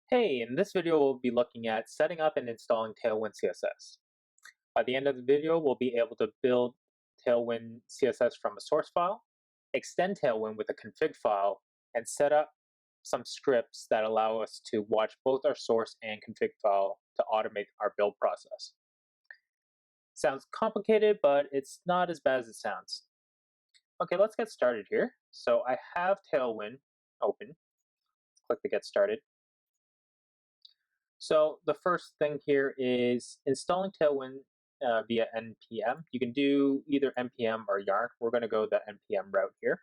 Hey, in this video we'll be looking at setting up and installing Tailwind CSS. By the end of the video, we'll be able to build Tailwind CSS from a source file, extend Tailwind with a config file, and set up some scripts that allow us to watch both our source and config file to automate our build process. Sounds complicated, but it's not as bad as it sounds. Okay, let's get started here. So I have Tailwind open. Click the Get Started. So the first thing here is installing Tailwind via npm. You can do either npm or yarn. We're going to go the npm route here.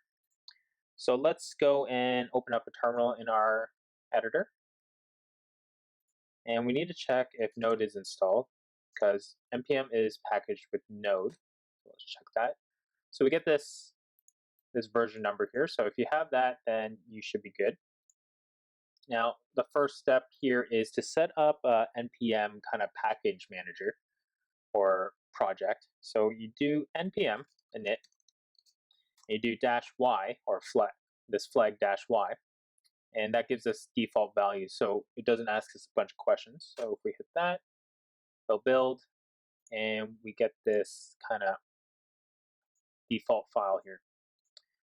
So let's go and open up a terminal in our editor. And we need to check if Node is installed because npm is packaged with Node. So let's check that. So we get this version number here. So if you have that, then you should be good. Now, the first step here is to set up a npm kind of package manager or project. So you do npm init, and you do -y or flag, this flag -y, and that gives us default values. So it doesn't ask us a bunch of questions. So if we hit that, it'll build, and we get this kind of default file here.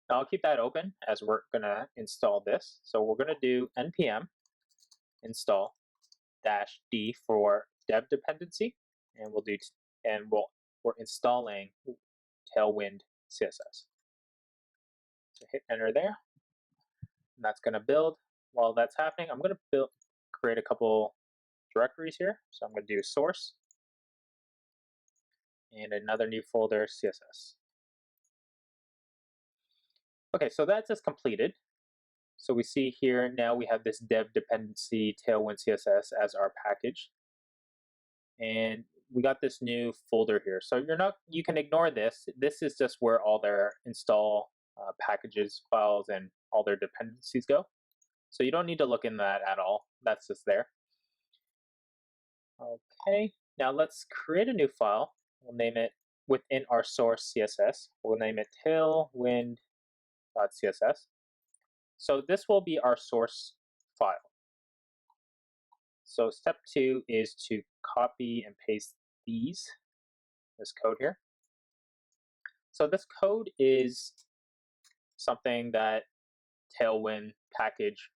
Now I'll keep that open as we're gonna install this. So we're gonna do npm install -d for dev dependency, and we'll do we're installing Tailwind CSS. So hit enter there, and that's gonna build. While that's happening, I'm gonna create a couple directories here. So I'm gonna do source and another new folder, CSS. Okay, so that's just completed. So we see here now we have this dev dependency Tailwind CSS as our package. And we got this new folder here. So you can ignore this. This is just where all their install packages, files, and all their dependencies go. So you don't need to look in that at all. That's just there. Okay, now let's create a new file. We'll name it within our source CSS. We'll name it tailwind.css. So this will be our source file. So step 2 is to copy and paste this code here. So this code is something that Tailwind package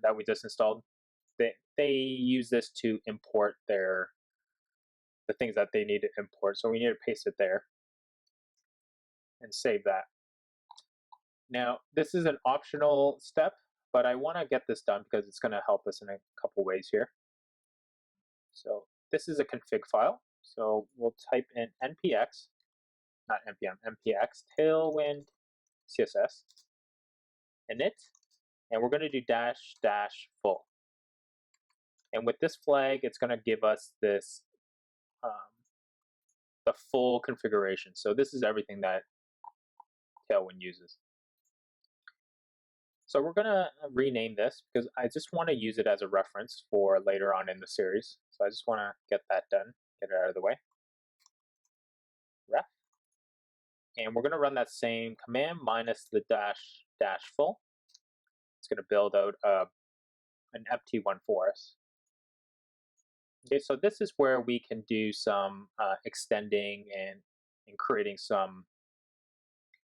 that we just installed, they use this to import the things that they need to import. So we need to paste it there and save that. Now, this is an optional step, but I want to get this done because it's going to help us in a couple ways here. So this is a config file. So we'll type in npx, not npm, npx tailwind css init, and we're going to do --full. And with this flag, it's going to give us this the full configuration. So this is everything that Tailwind uses. So we're going to rename this because I just want to use it as a reference for later on in the series. So I just want to get that done, get it out of the way. Ref. And we're going to run that same command minus the --full. It's going to build out an empty one for us. Okay, so this is where we can do some extending and creating some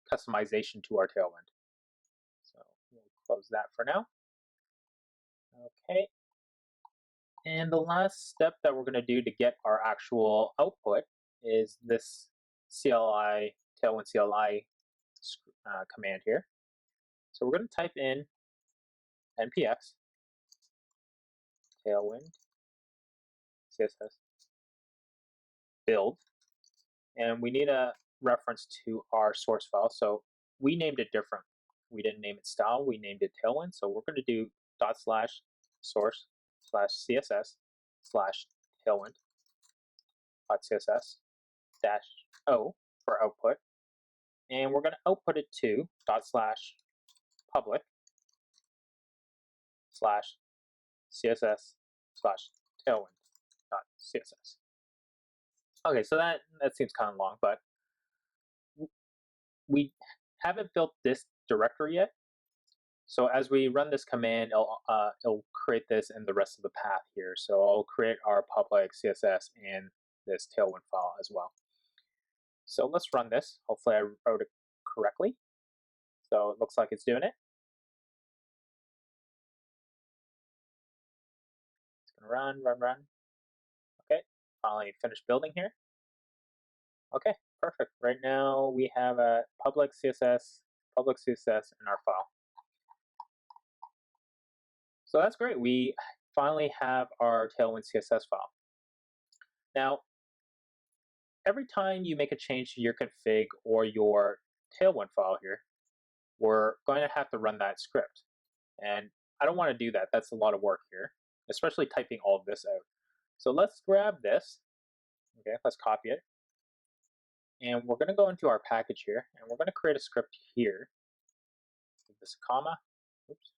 customization to our Tailwind. So we'll close that for now. Okay. And the last step that we're going to do to get our actual output is this CLI, Tailwind CLI command here. So we're going to type in npx Tailwind CSS build, and we need a reference to our source file. So we named it different. We didn't name it style, we named it Tailwind. So we're going to do /source/CSS/Tailwind.css-o for output, and we're going to output it to /public/CSS/Tailwind.css. Okay, so that seems kind of long, but we haven't built this directory yet. So as we run this command, it'll create this in the rest of the path here. So I'll create our public CSS in this Tailwind file as well. So let's run this. Hopefully I wrote it correctly. So it looks like it's doing it. It's gonna run. Okay, finally finished building here. Okay, perfect. Right now we have a public CSS in our file. So that's great. We finally have our Tailwind CSS file. Now, every time you make a change to your config or your Tailwind file here, we're going to have to run that script. And I don't want to do that. That's a lot of work here, especially typing all of this out. So let's grab this. Okay, let's copy it. And we're going to go into our package here, and we're going to create a script here. Give this a comma. Oops.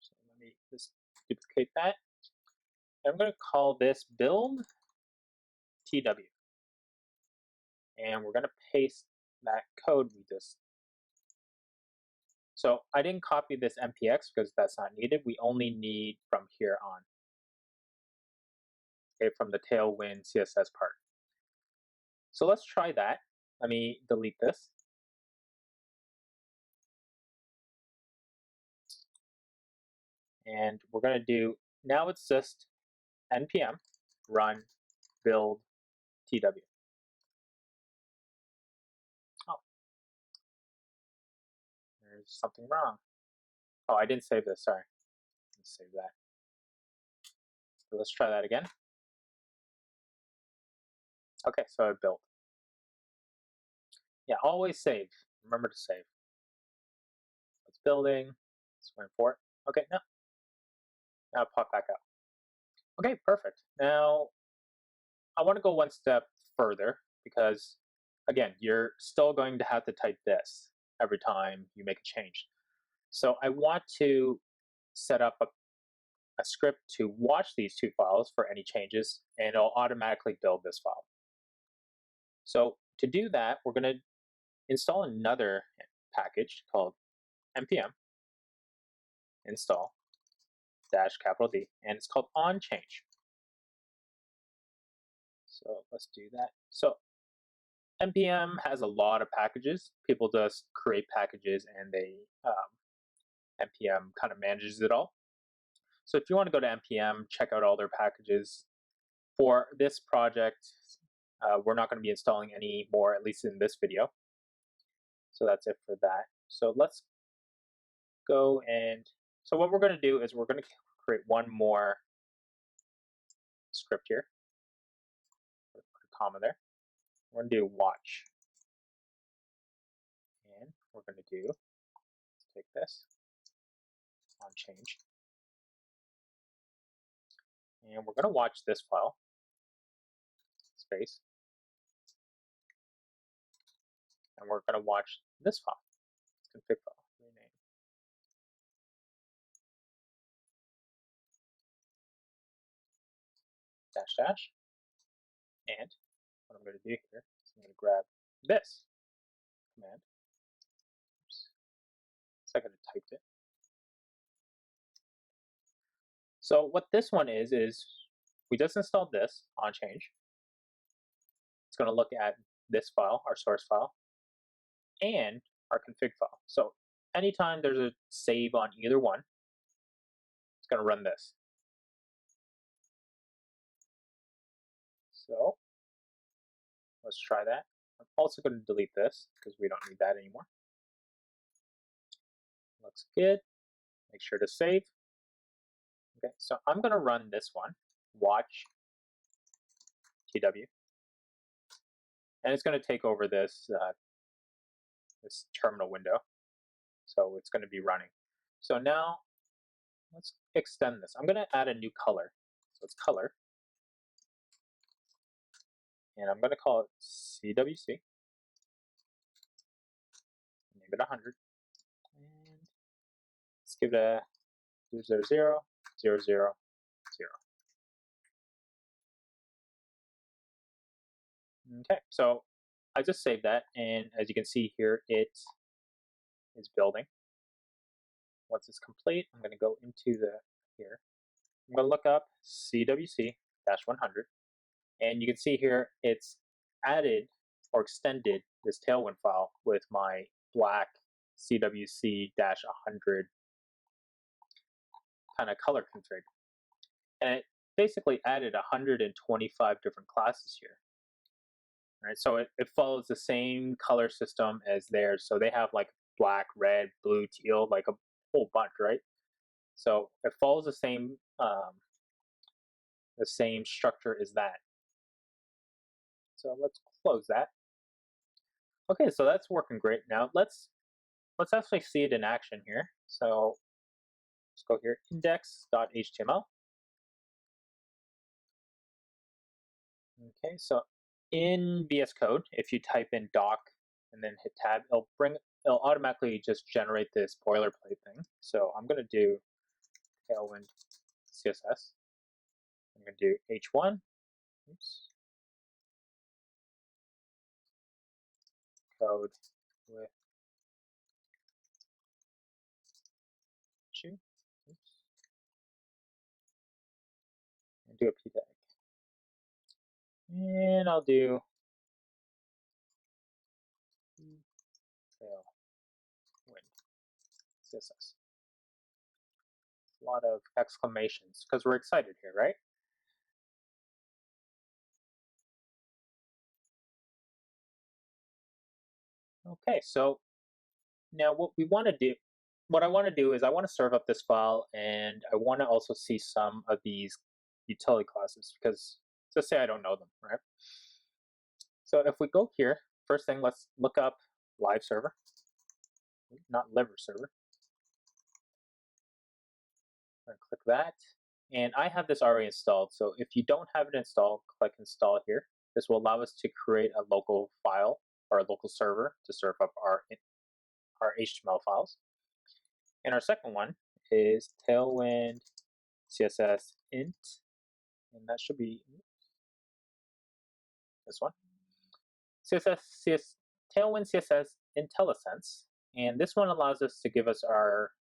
So let me just duplicate that. And I'm going to call this build TW. And we're going to paste that code we just. So I didn't copy this MPX because that's not needed. We only need from here on. Okay, from the Tailwind CSS part. So let's try that. Let me delete this. And we're going to do, now it's just npm run build tw. Oh, there's something wrong. Oh, I didn't save this, sorry. Let's save that. So let's try that again. Okay, so I built. Yeah, always save. Remember to save. It's building. Let's wait for it. Okay, no. Now pop back up. Okay, perfect. Now, I want to go one step further because, again, you're still going to have to type this every time you make a change. So I want to set up a script to watch these two files for any changes, and it'll automatically build this file. So to do that, we're going to install another package called npm install -D, and it's called onChange. So let's do that. So npm has a lot of packages. People just create packages and they npm kind of manages it all. So if you want to go to npm, check out all their packages. For this project, we're not going to be installing any more, at least in this video. So that's it for that. So let's go and, so what we're going to do is we're going to create one more script here. Put a comma there. We're going to do watch. And we're going to do, let's take this, onChange. And we're going to watch this file, space. And we're going to watch this file, config file, rename. --. And what I'm going to do here is I'm going to grab this command. Oops. I could have typed it. So what this one is we just installed this onChange. It's going to look at this file, our source file, and our config file. So anytime there's a save on either one, it's going to run this. So let's try that. I'm also going to delete this because we don't need that anymore. Looks good. Make sure to save. Okay, so I'm going to run this one, watch tw, and it's going to take over this this terminal window. So it's going to be running. So now let's extend this. I'm going to add a new color. So it's color. And I'm going to call it CWC. Name it 100. And let's give it a 000, 000. Okay, so I just saved that. And as you can see here, it is building. once it's complete, I'm going to go into here. I'm going to look up CWC-100, and you can see here it's added or extended this Tailwind file with my black CWC-100 kind of color config. And it basically added 125 different classes here. Right, so it follows the same color system as theirs. So they have like black, red, blue, teal, like a whole bunch, right? So it follows the same structure as that. So let's close that. Okay, so that's working great. Now let's actually see it in action here. So let's go here, index.html. Okay, so in VS Code, if you type in doc and then hit tab, it'll automatically just generate this boilerplate thing. So I'm going to do Tailwind CSS. I'm going to do h1. Oops. Code with two. Oops. And do a p tag. And I'll do Tailwind CSS. A lot of exclamations because we're excited here, right? Okay, so now what I want to do is I want to serve up this file, and I want to also see some of these utility classes because let's say I don't know them, right? So if we go here, first thing, let's look up live server, not liver server. I'm going to click that, and I have this already installed. So if you don't have it installed, click install here. This will allow us to create a local file or a local server to serve up our HTML files. And our second one is Tailwind CSS int, and that should be this one. Tailwind CSS IntelliSense, and this one allows us to give us our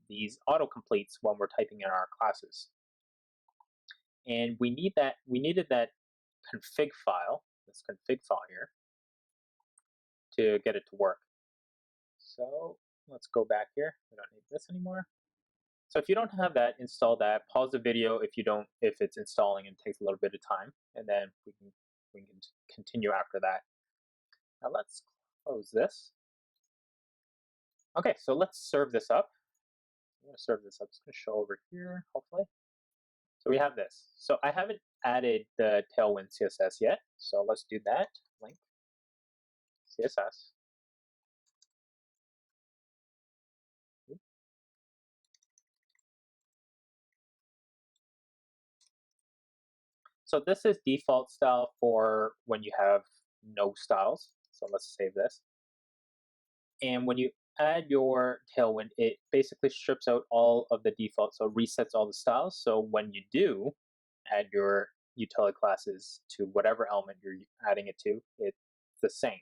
these autocompletes when we're typing in our classes. And we needed that config file, this config file here, to get it to work. So let's go back here. We don't need this anymore. So if you don't have that, install that. Pause the video if it's installing and takes a little bit of time, and then we can continue after that. Now let's close this. Okay, so let's serve this up. I'm going to serve this up. It's going to show over here, hopefully. So we have this. So I haven't added the Tailwind CSS yet, so let's do that. Link CSS. So this is default style for when you have no styles. So let's save this. And when you add your Tailwind, it basically strips out all of the default, so resets all the styles. So when you do add your utility classes to whatever element you're adding it to, it's the same.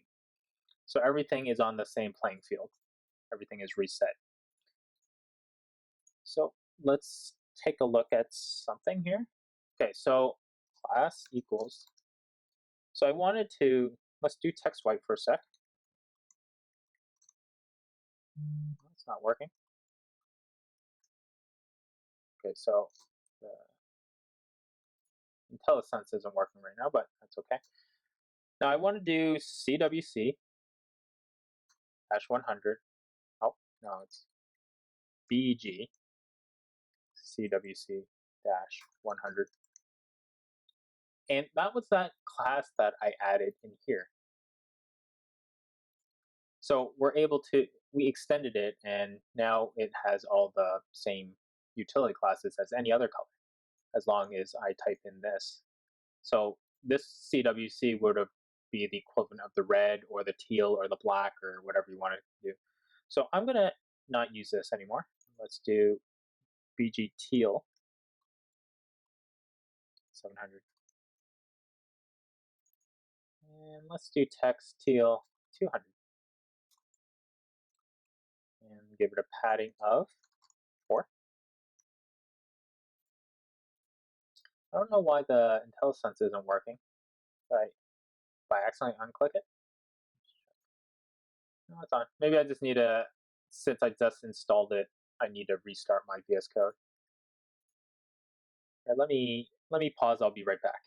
So everything is on the same playing field. Everything is reset. So let's take a look at something here. Okay, so class equals. So I wanted to, let's do text white for a sec. It's not working. Okay, so the IntelliSense isn't working right now, but that's okay. Now I want to do CWC-100. Oh, no, it's BG CWC-100. And that was that class that I added in here. So we extended it, and now it has all the same utility classes as any other color, as long as I type in this. So this CWC would be the equivalent of the red or the teal or the black or whatever you want to do. So I'm going to not use this anymore. Let's do BG teal 700. And let's do text teal 200. And give it a padding of I don't know why the IntelliSense isn't working. If I accidentally unclick it. No, it's on. Maybe I just need to, since I just installed it, I need to restart my VS Code. Right, let me pause. I'll be right back.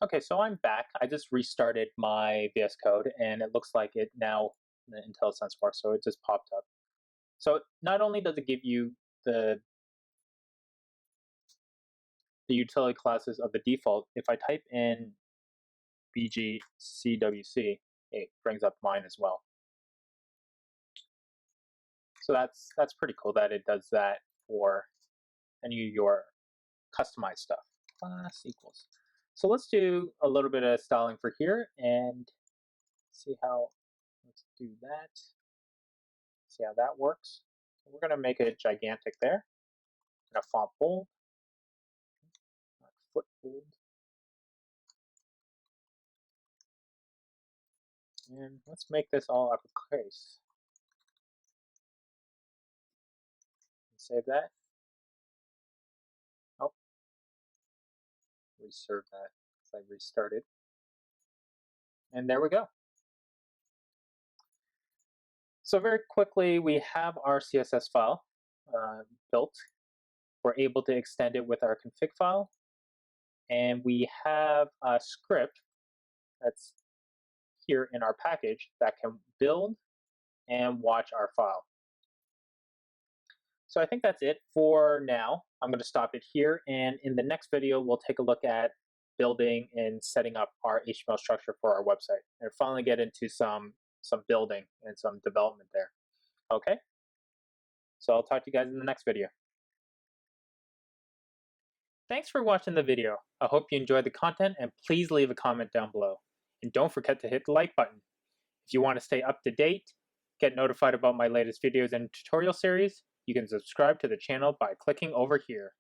Okay, so I'm back. I just restarted my VS Code, and it looks like it now the IntelliSense works. So it just popped up. So not only does it give you the utility classes of the default, if I type in bgcwc, it brings up mine as well. So that's pretty cool that it does that for any of your customized stuff. Class equals. So let's do a little bit of styling for here and see how, let's do that. See how that works. So we're gonna make it gigantic there. I'm gonna font bold, not foot bold. And let's make this all uppercase. Save that. Oh, reserve that because I restarted. And there we go. So very quickly, we have our CSS file built. We're able to extend it with our config file. And we have a script that's here in our package that can build and watch our file. So I think that's it for now. I'm going to stop it here, and in the next video, we'll take a look at building and setting up our HTML structure for our website, and finally get into some building and some development there. Okay? So I'll talk to you guys in the next video. Thanks for watching the video. I hope you enjoyed the content, and please leave a comment down below. And don't forget to hit the like button. If you want to stay up to date, get notified about my latest videos and tutorial series, you can subscribe to the channel by clicking over here.